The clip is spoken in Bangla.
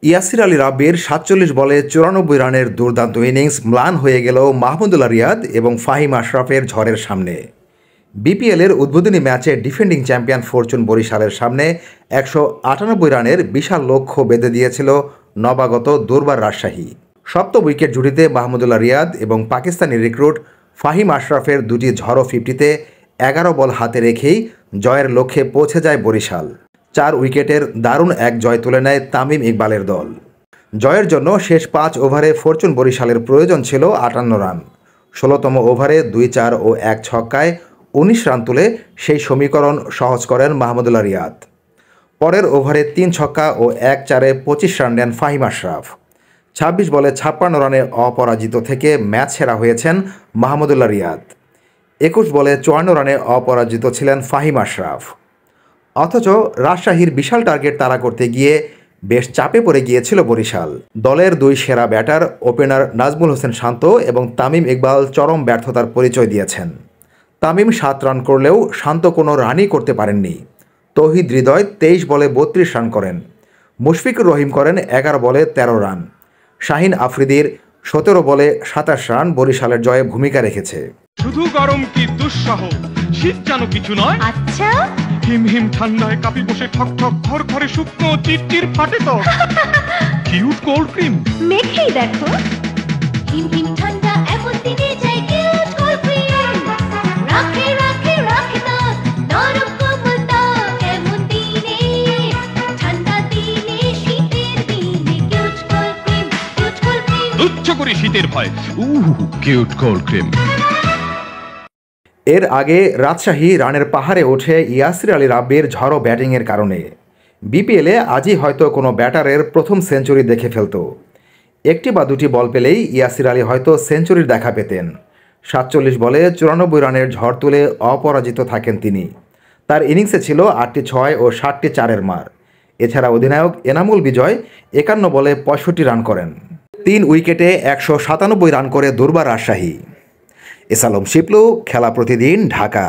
ইয়াসির আলী রাব্বির ৪৭ বলে ৯৪ রানের দুর্দান্ত ইনিংস ম্লান হয়ে গেল মাহমুদুল্লাহ রিয়াদ এবং ফাহিম আশরাফের ঝড়ের সামনে। বিপিএলের উদ্বোধনী ম্যাচে ডিফেন্ডিং চ্যাম্পিয়ন ফরচুন বরিশালের সামনে ১৯৮ রানের বিশাল লক্ষ্য বেঁধে দিয়েছিল নবাগত দুর্বার রাজশাহী। সপ্তম উইকেট জুটিতে মাহমুদুল্লাহ রিয়াদ এবং পাকিস্তানি রিক্রুট ফাহিম আশরাফের দুটি ঝড়ো 50-তে ১১ বল হাতে রেখেই জয়ের লক্ষ্যে পৌঁছে যায় বরিশাল। ৪ উইকেটের দারুণ এক জয় তুলে নেয় তামিম ইকবালের দল। জয়ের জন্য শেষ ৫ ওভারে ফরচুন বরিশালের প্রয়োজন ছিল ৫৮ রান। ১৬তম ওভারে ২-৪ ও ১ ছক্কায় ১৯ রান তুলে সেই সমীকরণ সহজ করেন মাহমুদুল্লাহ রিয়াদ। পরের ওভারে ৩ ছক্কা ও ১-৪-এ ২৫ রান নেন ফাহিম আশরাফ। ২৬ বলে ৫৬ রানে অপরাজিত থেকে ম্যাচ সেরা হয়েছেন মাহমুদুল্লাহ রিয়াদ। ২১ বলে ৫৪ রানে অপরাজিত ছিলেন ফাহিম আশরাফ। অথচ রাজশাহীর বিশাল টার্গেট তাড়া করতে গিয়ে বেশ চাপে পড়ে গিয়েছিল বরিশাল। দলের দুই সেরা ব্যাটার ওপেনার নাজমুল হোসেন শান্ত এবং তামিম ইকবাল চরম ব্যর্থতার পরিচয় দিয়েছেন। তামিম ৭ রান করলেও শান্ত কোনো রানই করতে পারেননি। তৌহিদ হৃদয় ২৩ বলে ৩২ রান করেন। মুশফিকুর রহিম করেন ১১ বলে ১৩ রান। শাহিন আফ্রিদির ১৭ বলে ২৭ রান বরিশালের জয়ে ভূমিকা রেখেছে। শুধু গরম কি দুঃসহ, শীত যেন কিছু নয়। আচ্ছা, হিম হিম ঠান্ডায় কাপি বসে ঠক ঠক ঘর ঘরে শুকনো চিরচির ফাটে তো কিউট কোল্ড ক্রিম মেখেই দেখো। হিম হিম ঠান্ডা এমন দিনে চাই কিউট কোল্ড ক্রিম। রাখে রাখে রাখে তো নরম কোমল ত্বক এমন দিনে, ঠান্ডা দিনে শীতের দিনে cute cold cream, cute cold cream. তুচ্ছ করে শীতের ভয়, কিউট কোল্ড ক্রিম। এর আগে রাজশাহী রানের পাহাড়ে ওঠে ইয়াসির আলী রাব্বির ঝড়ো ব্যাটিংয়ের কারণে। বিপিএলে আজই হয়তো কোনো ব্যাটারের প্রথম সেঞ্চুরি দেখে ফেলত। একটি বা দুটি বল পেলেই ইয়াসির আলী হয়তো সেঞ্চুরির দেখা পেতেন। ৪৭ বলে ৯৪ রানের ঝড় তুলে অপরাজিত থাকেন তিনি। তার ইনিংসে ছিল ৮টি ৬ ও ৭টি ৪-এর মার। এছাড়া অধিনায়ক এনামুল বিজয় ৫১ বলে ৬৫ রান করেন। ৩ উইকেটে ১৯৭ রান করে দুর্বার রাজশাহী। এস আলম শিপলু, খেলা প্রতিদিন, ঢাকা।